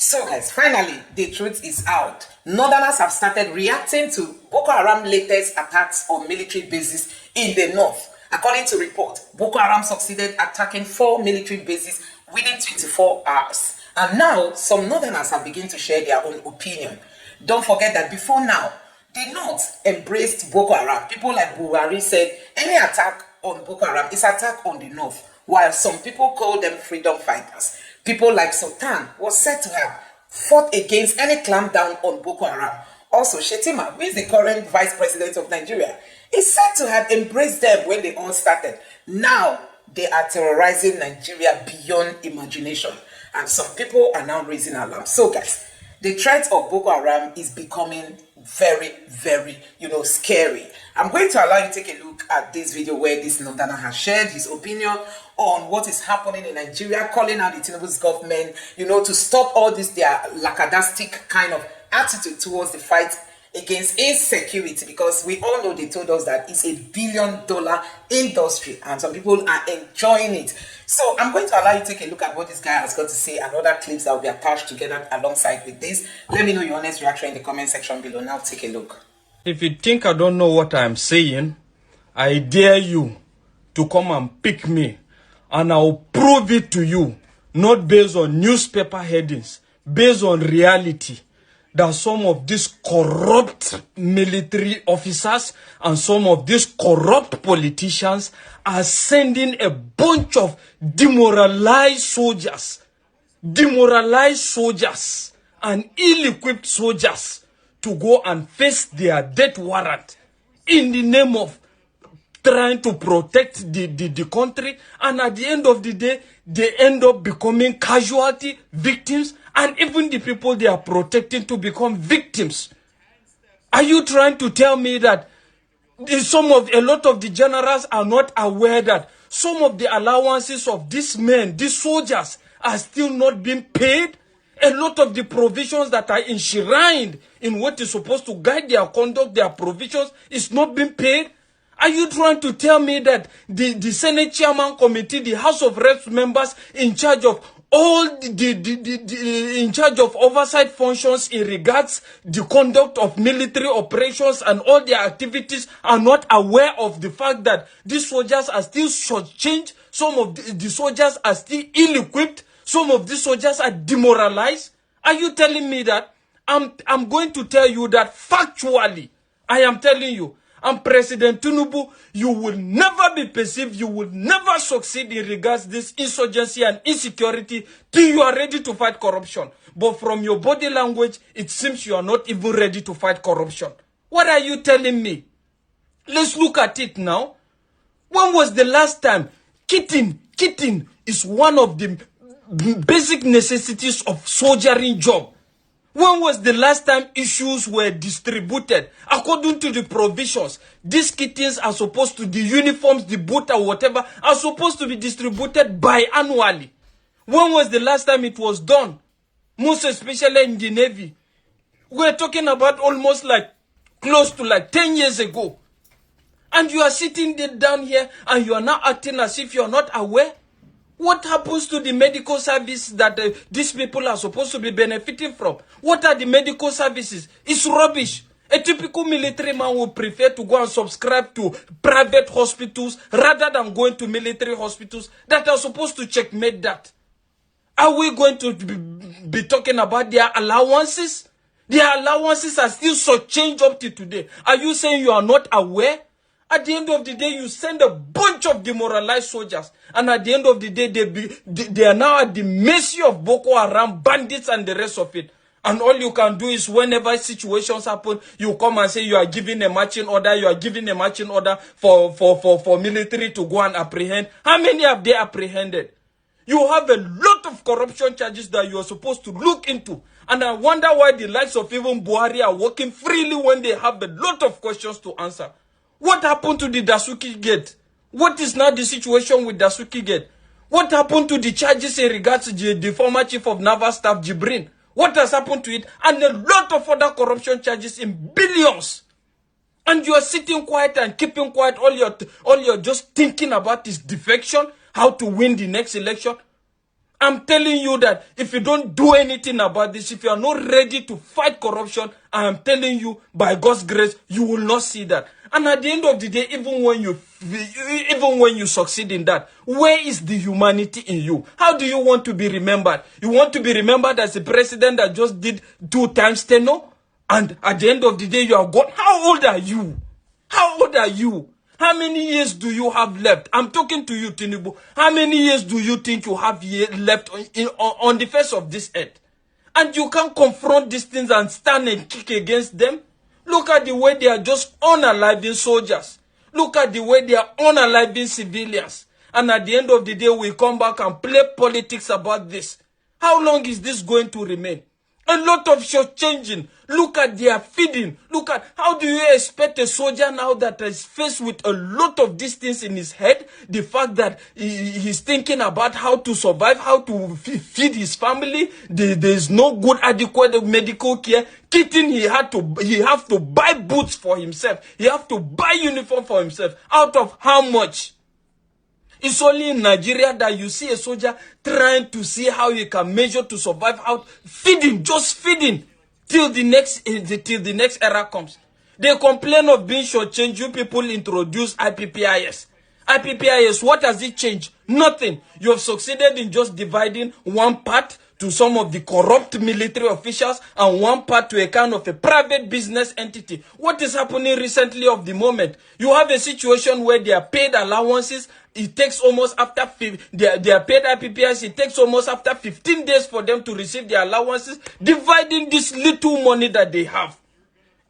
So guys, finally, the truth is out. Northerners have started reacting to Boko Haram latest attacks on military bases in the north. According to report, Boko Haram succeeded attacking 4 military bases within 24 hours. And now, some Northerners have begun to share their own opinion. Don't forget that before now, the North embraced Boko Haram. People like Buhari said, any attack on Boko Haram is attack on the North, while some people call them freedom fighters. People like Sultan was said to have fought against any clampdown on Boko Haram. Also, Shetima, who is the current vice president of Nigeria, is said to have embraced them when they all started. Now, they are terrorizing Nigeria beyond imagination. And some people are now raising alarm. So, guys, the threat of Boko Haram is becoming very, very, scary. I'm going to allow you to take a look at this video where this Northerner has shared his opinion on what is happening in Nigeria, calling out the Tinubu's government, to stop all this, their lackadaistic kind of attitude towards the fight against insecurity, because we all know they told us that it's $1 billion industry and some people are enjoying it. So I'm going to allow you to take a look at what this guy has got to say and other clips that will be attached together alongside with this. Let me know your honest reaction in the comment section below. Now take a look. If you think I don't know what I'm saying, I dare you to come and pick me and I'll prove it to you, not based on newspaper headings, based on reality, that some of these corrupt military officers and some of these corrupt politicians are sending a bunch of demoralized soldiers and ill-equipped soldiers to go and face their death warrant in the name of trying to protect the country, and at the end of the day, they end up becoming casualty, victims, and even the people they are protecting to become victims. Are you trying to tell me that a lot of the generals are not aware that some of the allowances of these men, these soldiers, are still not being paid? A lot of the provisions that are enshrined in what is supposed to guide their conduct, their provisions, is not being paid? Are you trying to tell me that the Senate Chairman Committee, the House of Reps members in charge of all in charge of oversight functions in regards the conduct of military operations and all their activities are not aware of the fact that these soldiers are still shortchanged, some of the soldiers are still ill-equipped, some of these soldiers are demoralized? Are you telling me that? I'm going to tell you that factually. I am telling you. And President Tinubu, you will never be perceived, you will never succeed in regards to this insurgency and insecurity till you are ready to fight corruption. But from your body language, it seems you are not even ready to fight corruption. What are you telling me? Let's look at it now. When was the last time? Kitting is one of the basic necessities of soldiering job. When was the last time issues were distributed? According to the provisions, these kittens are supposed to, the uniforms, the boot or whatever, are supposed to be distributed biannually. When was the last time it was done? Most especially in the Navy. We're talking about almost close to 10 years ago. And you are sitting down here and you are now acting as if you are not aware. What happens to the medical service that these people are supposed to be benefiting from? What are the medical services? It's rubbish. A typical military man would prefer to go and subscribe to private hospitals rather than going to military hospitals that are supposed to checkmate that. Are we going to be talking about their allowances? Their allowances are still shortchanged up to today. Are you saying you are not aware? At the end of the day, you send a bunch of demoralized soldiers. And at the end of the day, they are now at the mercy of Boko Haram, bandits, and the rest of it. And all you can do is whenever situations happen, you come and say you are giving a marching order, for military to go and apprehend. How many have they apprehended? You have a lot of corruption charges that you are supposed to look into. And I wonder why the likes of even Buhari are working freely when they have a lot of questions to answer. What happened to the Dasuki Gate? What is now the situation with Dasuki Gate? What happened to the charges in regards to the former chief of naval staff, Jibrin? What has happened to it? And a lot of other corruption charges in billions. And you are sitting quiet and keeping quiet. All you're just thinking about is defection, how to win the next election. I'm telling you that if you don't do anything about this, if you are not ready to fight corruption, I am telling you, by God's grace, you will not see that. And at the end of the day, even when you succeed in that, where is the humanity in you? How do you want to be remembered? You want to be remembered as a president that just did 2 times tenure? And at the end of the day, you are gone. How old are you? How old are you? How many years do you have left? I'm talking to you, Tinubu. How many years do you think you have left on the face of this earth? And you can't confront these things and stand and kick against them? Look at the way they are just unaliving soldiers. Look at the way they are unaliving civilians. And at the end of the day, we come back and play politics about this. How long is this going to remain? A lot of short changing. Look at their feeding. Look at how do you expect a soldier now that is faced with a lot of these things in his head? The fact that he's thinking about how to survive, how to feed his family. There's no good adequate medical care. Kitten, he have to buy boots for himself. He have to buy uniform for himself. Out of how much? It's only in Nigeria that you see a soldier trying to see how he can measure to survive out, feeding, just feeding, till the next era comes. They complain of being shortchanged. You people introduce IPPIS. IPPIS, what has it changed? Nothing. You have succeeded in just dividing one part to some of the corrupt military officials and one part to a kind of a private business entity. What is happening recently of the moment? You have a situation where they are paid allowances. It takes almost after they are paid IPPS. It takes almost after 15 days for them to receive their allowances, dividing this little money that they have.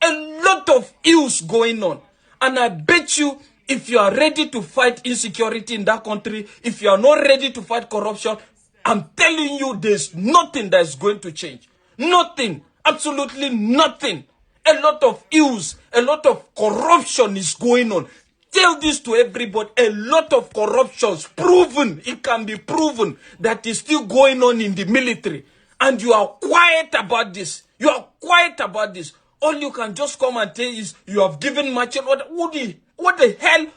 A lot of ills going on. And I bet you, if you are ready to fight insecurity in that country, if you are not ready to fight corruption, I'm telling you, there's nothing that is going to change. Nothing. Absolutely nothing. A lot of ills, a lot of corruption is going on. Tell this to everybody. A lot of corruptions proven. It can be proven that is still going on in the military. And you are quiet about this. You are quiet about this. All you can just come and tell is you have given marching order. What the hell?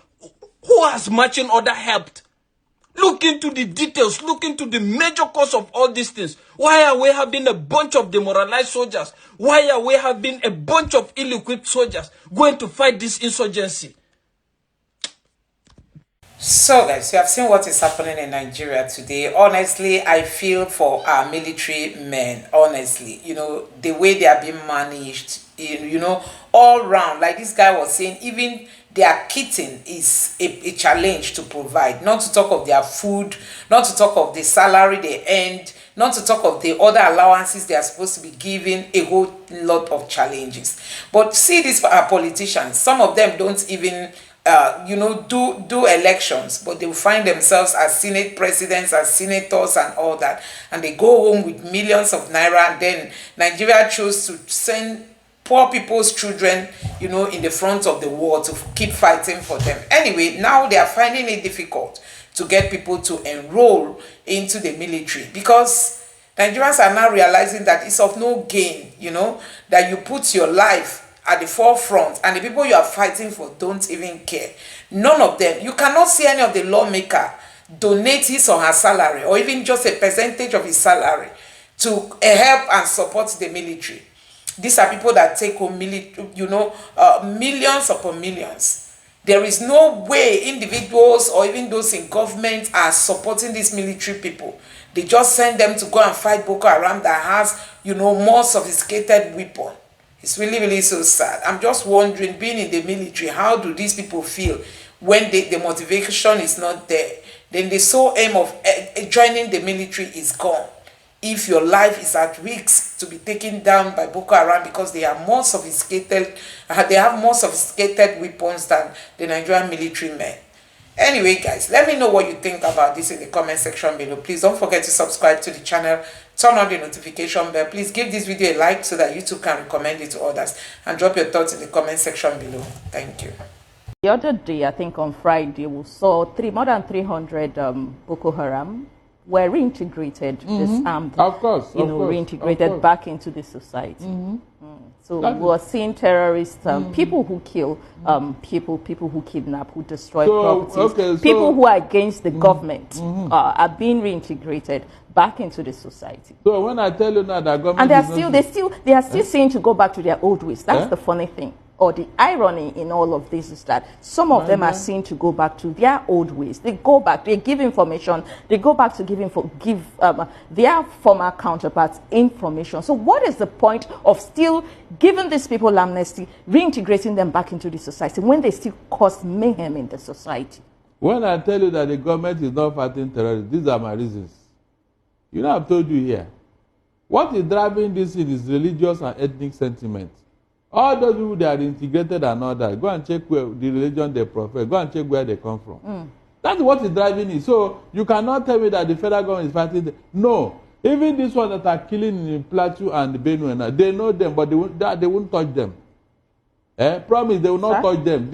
Who has marching order helped? Look into the details. Look into the major cause of all these things. Why are we having a bunch of demoralized soldiers? Why are we having a bunch of ill-equipped soldiers going to fight this insurgency? So guys, you have seen what is happening in Nigeria today. Honestly, I feel for our military men. Honestly, the way they are being managed, all round. Like this guy was saying, even their kitting is a challenge to provide. Not to talk of their food, not to talk of the salary they earned, not to talk of the other allowances they are supposed to be given. A whole lot of challenges. But see this for our politicians. Some of them don't even do elections, but they will find themselves as Senate presidents, as senators and all that, and they go home with millions of naira. And then Nigeria chose to send poor people's children, in the front of the war to keep fighting for them. Anyway, now they are finding it difficult to get people to enroll into the military, because Nigerians are now realizing that it's of no gain, that you put your life at the forefront and the people you are fighting for don't even care. None of them. You cannot see any of the lawmaker donate his or her salary, or even just a percentage of his salary, to help and support the military. These are people that take home millions upon millions. There is no way individuals or even those in government are supporting these military people. They just send them to go and fight Boko Haram that has, more sophisticated weapon. It's really, really so sad. I'm just wondering, being in the military, how do these people feel when the motivation is not there? Then the sole aim of joining the military is gone. If your life is at risk to be taken down by Boko Haram because they are more sophisticated, they have more sophisticated weapons than the Nigerian military men. Anyway, guys, let me know what you think about this in the comment section below. Please don't forget to subscribe to the channel, turn on the notification bell. Please give this video a like so that YouTube can recommend it to others, and drop your thoughts in the comment section below. Thank you. The other day, I think on Friday, we saw more than 300 Boko Haram were reintegrated, disarmed, of course, reintegrated back into the society. So we're seeing terrorists, people who kill people who kidnap, who destroy properties, people who are against the government are being reintegrated back into the society. So when I tell you now that government, and they are still saying to go back to their old ways. That's the funny thing. Or the irony in all of this is that some of them are seen to go back to their old ways. They go back, they give information, they go back to give their former counterparts information. So what is the point of still giving these people amnesty, reintegrating them back into the society when they still cause mayhem in the society? When I tell you that the government is not fighting terrorism, these are my reasons. You know, I've told you here. What is driving this in is religious and ethnic sentiment. All those people that are integrated and all that, go and check where the religion they profess, go and check where they come from. That's what is driving it. So you cannot tell me that the federal government is fighting. No. Even these ones that are killing in Plateau and Benue, they know them, but they won't touch them. Promise, they will not touch them.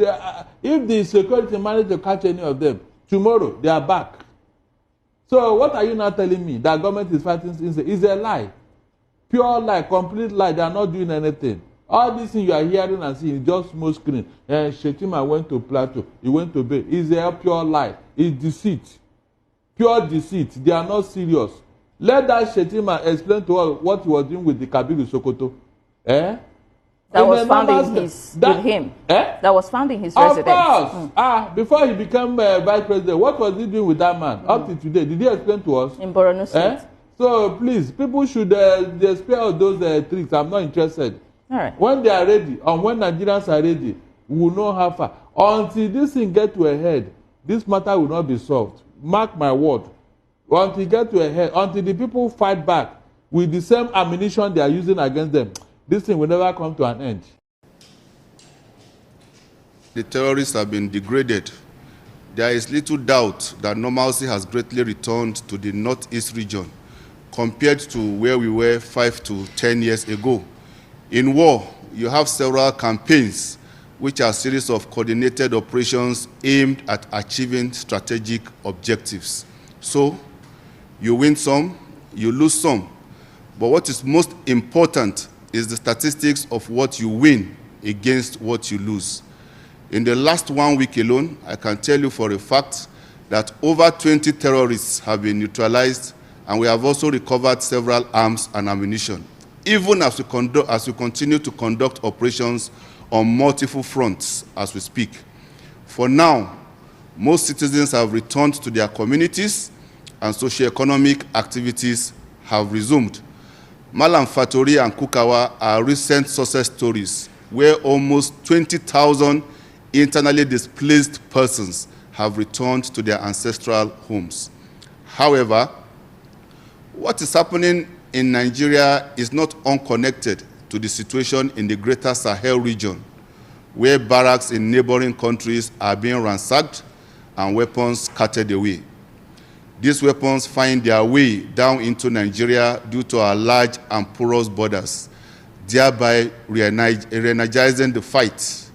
If the security manage to catch any of them, tomorrow they are back. So what are you now telling me? That government is fighting? It's a lie. Pure lie, complete lie. They are not doing anything. All these things you are hearing and seeing is just smoke screen. Shetima went to Plateau. He went to Bay. It's a pure lie. It's deceit. Pure deceit. They are not serious. Let that Shetima explain to us what he was doing with the Kabiru Sokoto. That was found with him. That was found in his residence. Of course. Before he became vice president, what was he doing with that man? Up to today, did he explain to us? In Borno State. So please, people should spare all those tricks. I'm not interested. All right. When they are ready, and when Nigerians are ready, we will know how far. Until this thing get to a head, this matter will not be solved. Mark my word. Until it get to a head, until the people fight back with the same ammunition they are using against them, this thing will never come to an end. The terrorists have been degraded. There is little doubt that normalcy has greatly returned to the northeast region compared to where we were 5 to 10 years ago. In war, you have several campaigns, which are a series of coordinated operations aimed at achieving strategic objectives. So, you win some, you lose some. But what is most important is the statistics of what you win against what you lose. In the last 1 week alone, I can tell you for a fact that over 20 terrorists have been neutralized, and we have also recovered several arms and ammunition, even as we continue to conduct operations on multiple fronts as we speak. For now, most citizens have returned to their communities and socioeconomic activities have resumed. Malam Fatori and Kukawa are recent success stories where almost 20,000 internally displaced persons have returned to their ancestral homes. However, what is happening in Nigeria is not unconnected to the situation in the greater Sahel region, where barracks in neighboring countries are being ransacked and weapons carted away. These weapons find their way down into Nigeria due to our large and porous borders, thereby re-energizing the fight.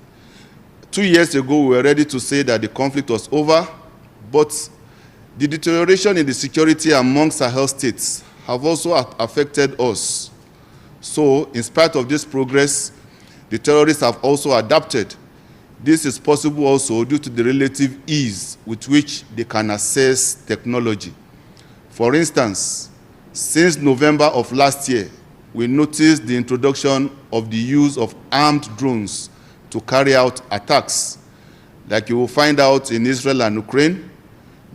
2 years ago, we were ready to say that the conflict was over, but the deterioration in the security among Sahel states have also affected us. So, in spite of this progress, the terrorists have also adapted. This is possible also due to the relative ease with which they can access technology. For instance, since November of last year, we noticed the introduction of the use of armed drones to carry out attacks. Like you will find out in Israel and Ukraine,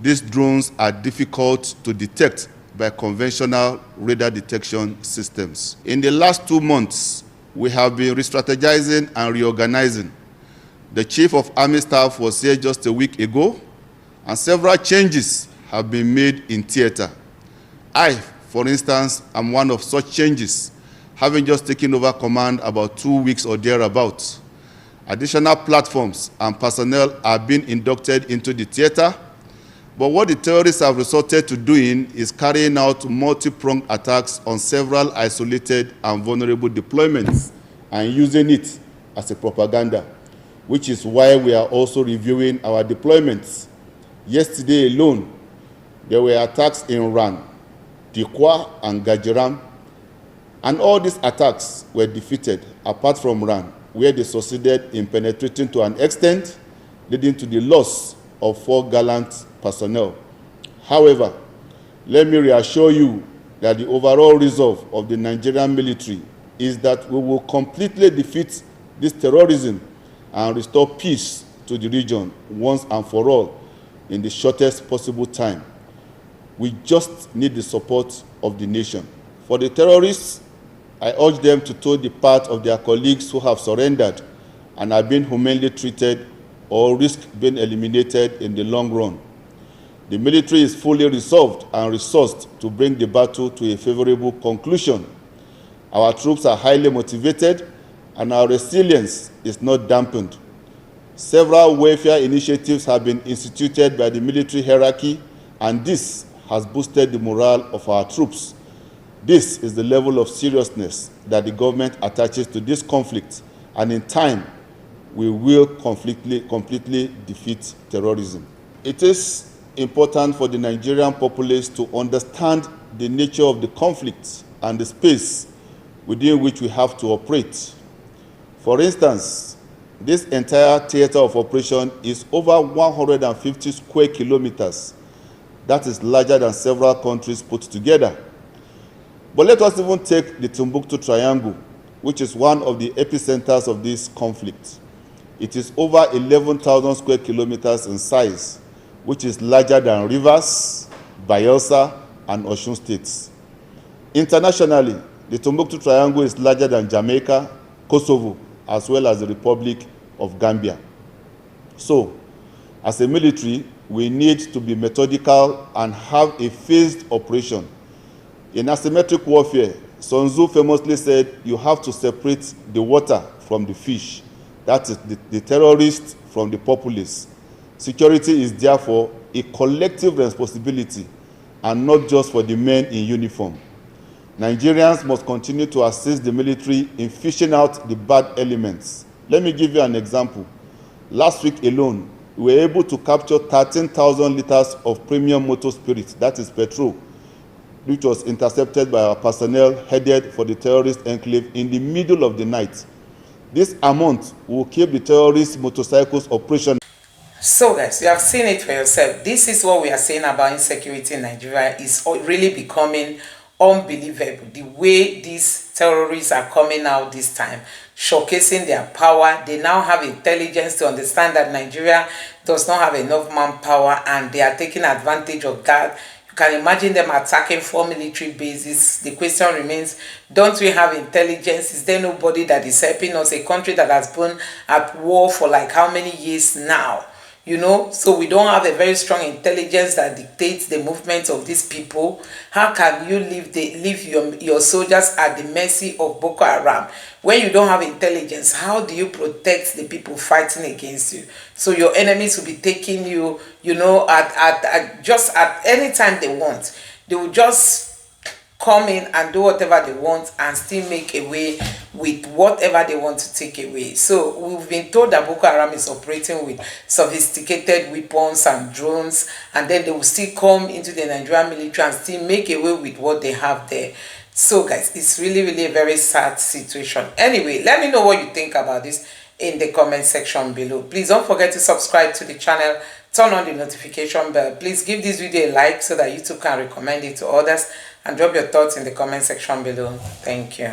these drones are difficult to detect by conventional radar detection systems. In the last 2 months, we have been re-strategizing and reorganizing. The Chief of Army Staff was here just a week ago, and several changes have been made in theater. I, for instance, am one of such changes, having just taken over command about 2 weeks or thereabouts. Additional platforms and personnel are being inducted into the theater, but what the terrorists have resorted to doing is carrying out multi-pronged attacks on several isolated and vulnerable deployments and using it as a propaganda, which is why we are also reviewing our deployments. Yesterday alone, there were attacks in Ran, Dikwa, and Gajiram, And all these attacks were defeated, apart from Ran, where they succeeded in penetrating to an extent, leading to the loss of 4 gallant personnel. However, let me reassure you that the overall resolve of the Nigerian military is that we will completely defeat this terrorism and restore peace to the region once and for all in the shortest possible time. We just need the support of the nation. For the terrorists, I urge them to toe the path of their colleagues who have surrendered and are being humanely treated or risk being eliminated in the long run. The military is fully resolved and resourced to bring the battle to a favorable conclusion. Our troops are highly motivated and our resilience is not dampened. Several welfare initiatives have been instituted by the military hierarchy, and this has boosted the morale of our troops. This is the level of seriousness that the government attaches to this conflict, and in time, we will completely defeat terrorism. It is important for the Nigerian populace to understand the nature of the conflict and the space within which we have to operate. For instance, this entire theater of operation is over 150 square kilometers. That is larger than several countries put together. But let us even take the Timbuktu Triangle, which is one of the epicenters of this conflict. It is over 11,000 square kilometers in size, which is larger than Rivers, Bayelsa, and Osun states. Internationally, the Timbuktu Triangle is larger than Jamaica, Kosovo, as well as the Republic of Gambia. So, as a military, we need to be methodical and have a phased operation. In asymmetric warfare, Sun Tzu famously said, you have to separate the water from the fish. That is the terrorists from the populace. Security is therefore a collective responsibility and not just for the men in uniform. Nigerians must continue to assist the military in fishing out the bad elements. Let me give you an example. Last week alone, we were able to capture 13,000 liters of premium motor spirit, that is petrol, which was intercepted by our personnel headed for the terrorist enclave in the middle of the night. This amount will keep the terrorist motorcycles operational. So guys, you have seen it for yourself. This is what we are saying about insecurity in Nigeria. Is really becoming unbelievable. The way these terrorists are coming out this time, showcasing their power. They now have intelligence to understand that Nigeria does not have enough manpower, and they are taking advantage of that. You can imagine them attacking 4 military bases. The question remains, don't we have intelligence? Is there nobody that is helping us? A country that has been at war for like how many years now? You know, so we don't have a very strong intelligence that dictates the movement of these people. How can you leave your soldiers at the mercy of Boko Haram? When you don't have intelligence, how do you protect the people fighting against you? So your enemies will be taking you, you know, just at any time they want. They will just come in and do whatever they want and still make away with whatever they want to take away. So we've been told that Boko Haram is operating with sophisticated weapons and drones, and then they will still come into the Nigerian military and still make away with what they have there. So guys, it's really a very sad situation. Anyway, let me know what you think about this in the comment section below. Please don't forget to subscribe to the channel, turn on the notification bell. Please give this video a like so that YouTube can recommend it to others, and drop your thoughts in the comment section below. Thank you.